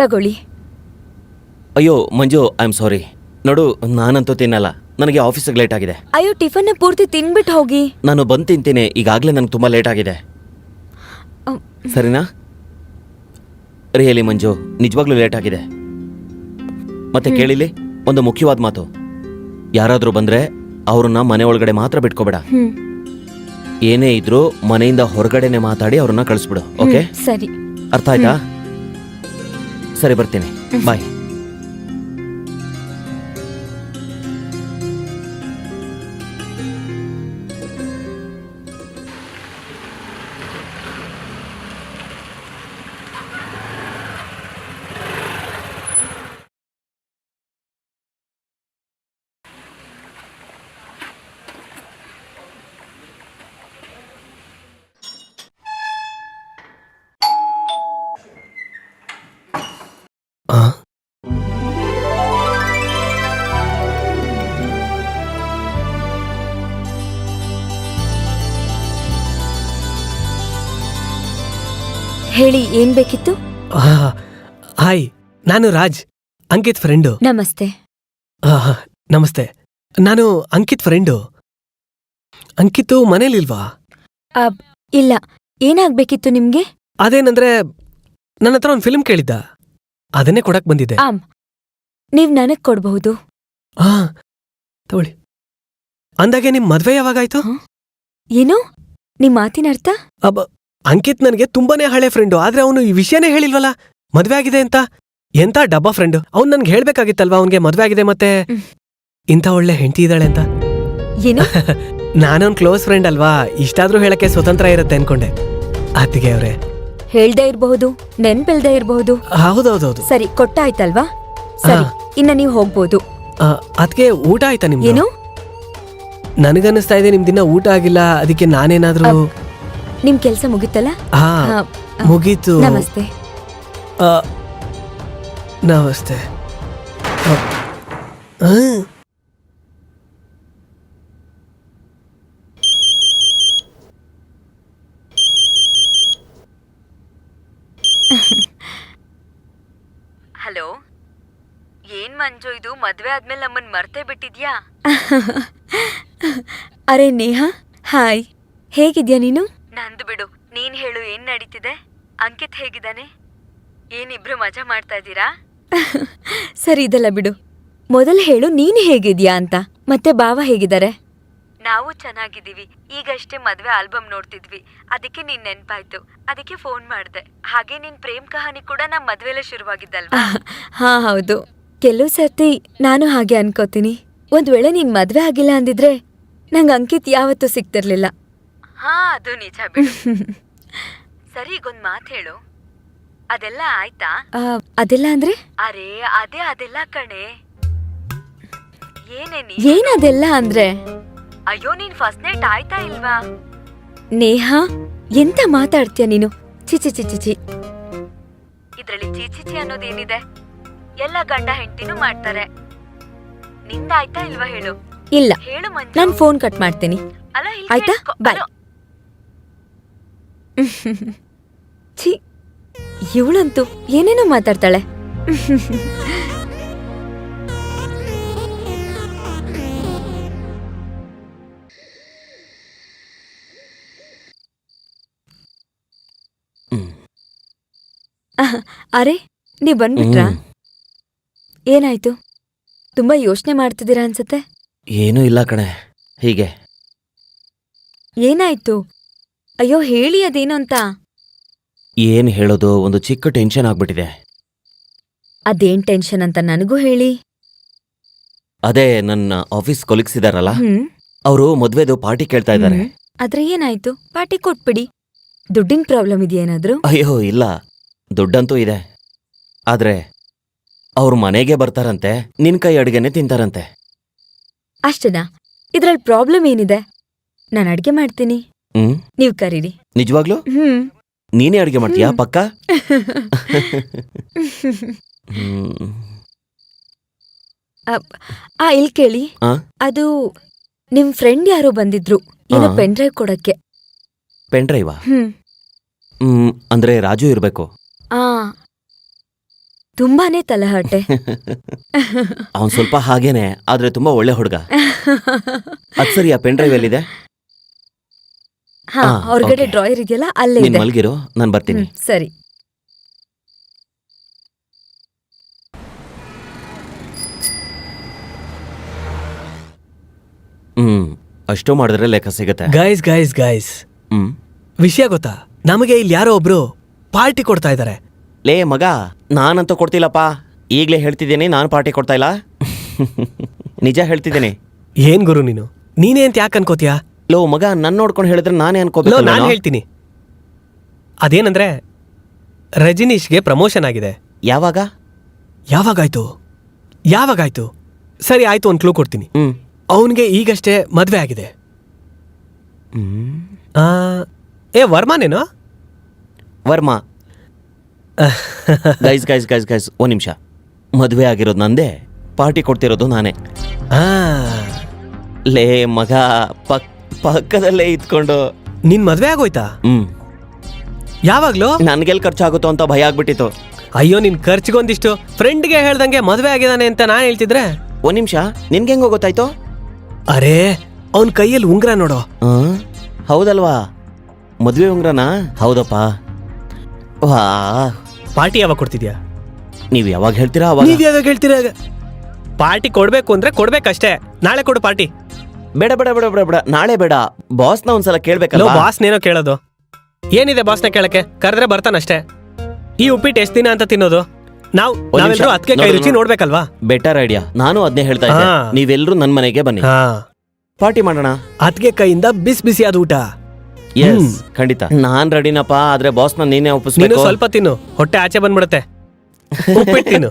ತಗೊಳ್ಳಿ. ಅಯ್ಯೋ ಮಂಜು, I am sorry. ನೋಡು, ನಾನಂತೂ ತಿನ್ನಲ್ಲ, ನನಗೆ ಆಫೀಸಿಗೆ ಲೇಟ್ ಆಗಿದೆ. ಅಯ್ಯೋ, ಟಿಫನ್ ಪೂರ್ತಿ ತಿನ್ಬಿಟ್ಟು ಹೋಗಿ. ನಾನು ಬಂದು ತಿಂತೀನಿ, ಈಗಾಗಲೇ ನನಗೆ ತುಂಬ ಲೇಟ್ ಆಗಿದೆ. ಸರಿನಾ? ರಿಯಲಿ ಮಂಜು, ನಿಜವಾಗ್ಲೂ ಲೇಟ್ ಆಗಿದೆ. ಮತ್ತೆ ಕೇಳಿಲಿ, ಒಂದು ಮುಖ್ಯವಾದ ಮಾತು. ಯಾರಾದರೂ ಬಂದ್ರೆ ಅವ್ರನ್ನ ಮನೆ ಒಳಗಡೆ ಮಾತ್ರ ಬಿಟ್ಕೋಬೇಡ. ಏನೇ ಇದ್ರೂ ಮನೆಯಿಂದ ಹೊರಗಡೆನೆ ಮಾತಾಡಿ ಅವ್ರನ್ನ ಕಳಿಸ್ಬಿಡು. ಓಕೆ? ಸರಿ. ಅರ್ಥ ಆಯ್ತಾ? ಸರಿ, ಬರ್ತೀನಿ. ಬಾಯ್. ಹೇಳಿ, ಏನ್ ಬೇಕಿತ್ತು? ಹಾಯ್, ನಾನು ರಾಜ್, ಅಂಕಿತ್ ಫ್ರೆಂಡು. ನಮಸ್ತೆ. ನಮಸ್ತೆ, ನಾನು ಅಂಕಿತ್ ಫ್ರೆಂಡು. ಅಂಕಿತ್ತು ಮನೇಲಿಲ್ವಾ? ಇಲ್ಲ. ಏನಾಗ್ಬೇಕಿತ್ತು ನಿಮ್ಗೆ? ಅದೇನಂದ್ರೆ, ನನ್ನ ಹತ್ರ ಒಂದು ಫಿಲ್ಮ್ ಕೇಳಿದ್ದ, ಅದನ್ನೇ ಕೊಡಕ್ ಬಂದಿದ್ದೆ. ನೀವ್ ನನಗ್ ಕೊಡ್ಬಹುದು. ತಗೊಳ್ಳಿ. ಅಂದಾಗೆ ನಿಮ್ ಮದ್ವೆ ಯಾವಾಗಾಯ್ತು? ಏನು ನಿಮ್ ಮಾತಿನ ಅರ್ಥ? ಅಂಕಿತ್ ನನಗೆ ತುಂಬಾನೇ ಹಳೆ ಫ್ರೆಂಡು, ಆದ್ರೆ ಅವನು ಈ ವಿಷಯನೇ ಹೇಳಿಲ್ವಲ್ಲ, ಮದ್ವೆ ಆಗಿದೆ ಅಂತ. ಎಂತ ಡಬ್ಬಾ ಫ್ರೆಂಡು, ಅವ್ನು ನನ್ಗೆ ಹೇಳ್ಬೇಕಾಗಿತ್ತಲ್ವಾ ಅವನ್ಗೆ ಮದ್ವೆ ಆಗಿದೆ ಮತ್ತೆ ಇಂಥ ಒಳ್ಳೆ ಹೆಂಡತಿ ಇದ್ದಾಳೆ ಅಂತ. ಏನು? ನಾನೊಂದ್ ಕ್ಲೋಸ್ ಫ್ರೆಂಡ್ ಅಲ್ವಾ, ಇಷ್ಟಾದ್ರೂ ಹೇಳಕ್ಕೆ ಸ್ವತಂತ್ರ ಇರುತ್ತೆ ಅನ್ಕೊಂಡೆ. ಅತ್ತಿಗೆ ಅವ್ರೆ, ಹೇಳ್ದೇ ಇರ್ಬಹುದು, ನೆನ್ಪಿಲ್ದೇ ಇರ್ಬಹುದು. ಹೌದೌದೌದು. ಸರಿ, ಕೊಟ್ಟಾಯ್ತಲ್ವಾ? ಸರಿ, ಇನ್ನ ನೀವ್ ಹೋಗ್ಬೋದು. ಅದ್ಕೆ ಊಟ ಆಯ್ತಾ ನಿಮ್ದು? ಏನು? ನನಗನ್ನಿಸ್ತಾ ಇದೆ ನಿಮ್ ದಿನ ಊಟ ಆಗಿಲ್ಲ, ಅದಕ್ಕೆ ನಾನೇನಾದ್ರೂ. ನಿಮ್ ಕೆಲ್ಸ ಮುಗಿತಲ್ಲ? ಮುಗೀತು. ನಮಸ್ತೆ. ನಮಸ್ತೆ. ಹಲೋ, ಏನ್ ಮಂಜು ಇದು, ಮದ್ವೆ ಆದ್ಮೇಲೆ ನಮ್ಮನ್ ಮರ್ತೇ ಬಿಟ್ಟಿದ್ಯಾ? ಅರೆ ನೇಹಾ, ಹಾಯ್, ಹೇಗಿದ್ಯಾ ನೀನು? ನಂದು ಬಿಡು, ನೀನ್ ಹೇಳು, ಏನ್ ನಡೀತಿದೆ? ಅಂಕಿತ್ ಹೇಗಿದ್ದಾನೆ? ಏನಿಬ್ರು ಮಜಾ ಮಾಡ್ತಾ ಇದ್ದೀರಾ? ಸರಿ, ಇದೆಲ್ಲ ಬಿಡು. ಮೊದಲು ಹೇಳು, ನೀನ್ ಹೇಗಿದ್ಯಾ ಅಂತ. ಮತ್ತೆ ಬಾವ ಹೇಗಿದ್ದಾರೆ? ನಾವು ಚೆನ್ನಾಗಿದ್ದೀವಿ. ಈಗಷ್ಟೇ ಮದ್ವೆ ಆಲ್ಬಮ್ ನೋಡ್ತಿದ್ವಿ, ಅದಕ್ಕೆ ನೀನ್ ನೆನ್ಪಾಯ್ತು, ಅದಕ್ಕೆ ಫೋನ್ ಮಾಡ್ದೆ. ಹಾಗೆ ನಿನ್ ಪ್ರೇಮ್ ಕಹಾನಿ ಕೂಡ ನಮ್ ಮದ್ವೆಲೆ ಶುರುವಾಗಿದ್ದಲ್ವಾ? ಹಾ ಹೌದು. ಕೆಲವು ಸರ್ತಿ ನಾನು ಹಾಗೆ ಅನ್ಕೋತೀನಿ, ಒಂದ್ ವೇಳೆ ನೀನ್ ಮದ್ವೆ ಆಗಿಲ್ಲ ಅಂದಿದ್ರೆ ನಂಗ್ ಅಂಕಿತ್ ಯಾವತ್ತೂ ಸಿಕ್ತಿರ್ಲಿಲ್ಲ. ಹಾ, ಅದು ನಿಜ ಬಿಡು. ಸರಿ, ಈಗೊಂದ್ ಮಾತ್ ಹೇಳು, ಅದೆಲ್ಲ ಆಯ್ತಾ? ಅದೆಲ್ಲ ಅಂದ್ರೆ? ಅರೆ ಅದೆಲ್ಲ ಕಣೆ. ಏನದೆಲ್ಲ ಅಂದ್ರೆ? ಅಯ್ಯೋ, ನೀನ್ ಫಸ್ಟ್ ನೈಟ್ ಆಯ್ತಾ ಇಲ್ವಾ? ನೇಹಾ, ಎಂತ ಮಾತಾಡ್ತೀಯ ನೀನು? ಚಿಚಿ ಚಿಚಿ. ಇದ್ರಲ್ಲಿ ಚಿಚಿಚಿ ಅನ್ನೋದೇನಿದೆ? ಎಲ್ಲ ಗಂಡ ಹೆಂಡತಿನೂ ಮಾಡ್ತಾರೆ. ನಿಂದಾಯ್ತಾ ಇಲ್ವಾ ಹೇಳು? ಇಲ್ಲ, ಹೇಳು ಮಂಜು. ನಾನ್ ಫೋನ್ ಕಟ್ ಮಾಡ್ತೀನಿ, ಆಯ್ತಾ? ಬಾಯ್. ಛೀ, ಇವಳಂತೂ ಏನೇನೋ ಮಾತಾಡ್ತಾಳೆ. ಅರೆ, ನೀವ್ ಬಂದ್ಬಿಟ್ರಾ? ಏನಾಯ್ತು? ತುಂಬಾ ಯೋಚನೆ ಮಾಡ್ತಿದ್ದೀರಾ ಅನ್ಸತ್ತೆ. ಏನೂ ಇಲ್ಲ ಕಣೆ, ಹೀಗೆ. ಏನಾಯ್ತು? ಅಯ್ಯೋ, ಹೇಳಿ ಅದೇನು ಅಂತ. ಏನ್ ಹೇಳೋದು, ಒಂದು ಚಿಕ್ಕ ಟೆನ್ಷನ್ ಆಗ್ಬಿಟ್ಟಿದೆ. ಅದೇನ್ ಟೆನ್ಷನ್ ಅಂತ ನನಗೂ ಹೇಳಿ. ಅದೇ ನನ್ನ ಆಫೀಸ್ ಕೊಲೀಗ್ಸ್ ಇದಾರಲ್ಲ, ಅವರು ಮದ್ವೆದು ಪಾರ್ಟಿ ಕೇಳ್ತಾ ಇದ್ದಾರೆ. ಆದ್ರೆ ಏನಾಯ್ತು? ಪಾರ್ಟಿ ಕೊಟ್ಬಿಡಿ. ದುಡ್ಡಿನ ಪ್ರಾಬ್ಲಮ್ ಇದೆಯೇನಾದ್ರು? ಅಯ್ಯೋ ಇಲ್ಲ, ದುಡ್ಡಂತೂ ಇದೆ. ಆದ್ರೆ ಅವ್ರ ಮನೆಗೆ ಬರ್ತಾರಂತೆ, ನಿನ್ ಕೈ ಅಡ್ಗೆನೆ ತಿಂತಾರಂತೆ. ಅಷ್ಟನಾ? ಇದ್ರಲ್ಲಿ ಪ್ರಾಬ್ಲಮ್ ಏನಿದೆ? ನಾನು ಅಡ್ಗೆ ಮಾಡ್ತೀನಿ, ನೀವ್ ಕರೀರಿ. ನಿಜವಾಗ್ಲೂ? ನೀನೇ ಅಡ್ಗೆ ಮಾಡ್ತೀಯಾ? ಪಕ್ಕ? ಇಲ್ ಕೇಳಿ, ಅದು ನಿಮ್ ಫ್ರೆಂಡ್ ಯಾರೋ ಬಂದಿದ್ರು, ಏನೋ ಪೆನ್ ಡ್ರೈವ್ ಕೊಡಕ್ಕೆ. ಪೆನ್ ಡ್ರೈವಾ? ಅಂದ್ರೆ ರಾಜು ಇರ್ಬೇಕು. ತುಂಬಾನೇ ತಲಹಟೆ. ಅವನ್ ಸ್ವಲ್ಪ ಹಾಗೇನೆ, ಆದ್ರೆ ತುಂಬಾ ಒಳ್ಳೆ ಹುಡುಗ. ಅದ್ ಸರಿ, ಆ ಪೆನ್ ಡ್ರೈವ್ ಎಲ್ಲಿದೆ? ಹಾ, ಹೊರಗಡೆ okay. ಡ್ರಾಯರ್ ಇದೆಯಲ್ಲ, ಅಲ್ಲೇ ನೀನ್ ಇದೆ. ಮಲ್ಗಿರೋ, ನಾನ್ ಬರ್ತೀನಿ. ಸರಿ. ಅಷ್ಟು ಮಾಡಿದ್ರೆ ಲೆಕ್ಕ ಸಿಗತ್ತೆ. ಗೈಸ್ ಗೈಸ್ ಗೈಸ್, ಹ್ಮ್ ವಿಷಯ ಗೊತ್ತಾ? ನಮಗೆ ಇಲ್ಲಿ ಯಾರೋ ಒಬ್ರು ಪಾರ್ಟಿ ಕೊಡ್ತಾ ಇದ್ದಾರೆ. ಲೇ ಮಗ, ನಾನಂತೂ ಕೊಡ್ತಿಲ್ಲಪ್ಪ. ಈಗ್ಲೇ ಹೇಳ್ತಿದ್ದೀನಿ, ನಾನು ಪಾರ್ಟಿ ಕೊಡ್ತಾ ಇಲ್ಲ. ನಿಜ ಹೇಳ್ತಿದ್ದೀನಿ. ಏನ್ ಗುರು ನೀನು? ನೀನೇ ಅಂತ ಯಾಕೆ ಅನ್ಕೋತೀಯಾ? ಲೋ ಮಗ, ನನ್ನ ನೋಡ್ಕೊಂಡು ಹೇಳಿದ್ರೆ ನಾನೇ ಲೋ, ಅನ್ಕೋಬೇಕು. ನಾನು ಹೇಳ್ತೀನಿ. ಅದೇನಂದ್ರೆ ರಜನೀಶ್ಗೆ ಪ್ರಮೋಷನ್ ಆಗಿದೆ. ಯಾವಾಗ? ಯಾವಾಗಾಯ್ತು? ಸರಿ ಆಯ್ತು, ಒಂದು ಕ್ಲೂ ಕೊಡ್ತೀನಿ. ಅವನಿಗೆ ಈಗಷ್ಟೇ ಮದ್ವೆ ಆಗಿದೆ. ವರ್ಮಾನೇನೋ? Varma. Guys guys guys guys, ಒಂದ್ ನಿಮಿಷ. ಮದ್ವೆ ಆಗಿರೋದು ನಂದೇ, ಪಾರ್ಟಿ ಕೊಡ್ತಿರೋದು ನಾನೇ. ಲೇ ಮಗ, ಪಕ್ಕದಲ್ಲೇ ಇದ್ಕೊಂಡು. ನಿನ್ ಮದ್ವೆ ಆಗೋಯ್ತಾ? ಯಾವಾಗ್ಲೂ? ನನ್ಗೆಲ್ ಖರ್ಚಾಗುತ್ತೋ ಅಂತ ಭಯ ಆಗ್ಬಿಟ್ಟಿತ್ತು. ಅಯ್ಯೋ, ನಿನ್ ಖರ್ಚಿಗೊಂದಿಷ್ಟು ಫ್ರೆಂಡ್ಗೆ ಹೇಳ್ದಂಗೆ ಮದ್ವೆ ಆಗಿದಾನೆ ಅಂತ ನಾನ್ ಹೇಳ್ತಿದ್ರೆ. ಒಂದ್ ನಿಮಿಷ, ನಿನ್ಗೆ ಹೆಂಗೋ ಗೊತ್ತಾಯ್ತು? ಅರೇ, ಅವನ್ ಕೈಯಲ್ಲಿ ಉಂಗ್ರ ನೋಡೋ. ಹೌದಲ್ವಾ? ಮದ್ವೆ ಉಂಗ್ರನಾ? ಹೌದಪ್ಪ. ವಾ, ಪಾರ್ಟಿ ಯಾವಾಗ ಕೊಡ್ತಿದ್ಯಾ? ನೀವ್ ಯಾವಾಗ ಹೇಳ್ತೀರಾ ಅವಾಗ. ನೀವ್ ಯಾವಾಗ ಹೇಳ್ತೀರಾ? ಪಾರ್ಟಿ ಕೊಡ್ಬೇಕು ಅಂದ್ರೆ ಕೊಡ್ಬೇಕಷ್ಟೇ. ನಾಳೆ ಕೊಡು ಪಾರ್ಟಿ. ಬೇಡ ಬೇಡ ಬೇಡ ಬೇಡ ಬೇಡ, ನಾಳೆ ಬೇಡ. ಬಾಸ್ನ ಒಂದ್ಸಲ ಕೇಳ್ಬೇಕಲ್ಲ. ಬಾಸ್ನೇನೋ ಕೇಳೋದು ಏನಿದೆ? ಬಾಸ್ನ ಕೇಳಕ್ಕೆ ಕರೆದ್ರೆ ಬರ್ತಾನಷ್ಟೇ. ಈ ಉಪ್ಪಿಟ್ಟು ಎಷ್ಟ್ ದಿನ ಅಂತ ತಿನ್ನೋದು? ನಾವೆಲ್ಲರೂ ಅದಕ್ಕೆ ಕೈ ರುಚಿ ನೋಡ್ಬೇಕಲ್ವಾ? Better idea. ನಾನು ಅದನ್ನೇ ಹೇಳ್ತಾ ಇದ್ದೆ. ನೀವೆಲ್ಲರೂ ನನ್ ಮನೆಗೆ ಬನ್ನಿ, ಪಾರ್ಟಿ ಮಾಡೋಣ. ಅದಕ್ಕೆ ಕೈಯಿಂದ ಬಿಸಿಯಾದ ಊಟ. ಎಸ್, ಖಂಡಿತ. ನಾನ್ ರೆಡಿನಪ್ಪ. ಆದ್ರೆ ಬಾಸ್ನ ನೀನೇ ಒಪ್ಪಿಸ್ಬೇಕು. ಸ್ವಲ್ಪ ತಿನ್ನು, ಹೊಟ್ಟೆ ಆಚೆ ಬಂದ್ಬಿಡುತ್ತೆ. ಉಪ್ಪಿಟ್ಟು ತಿನ್ನು.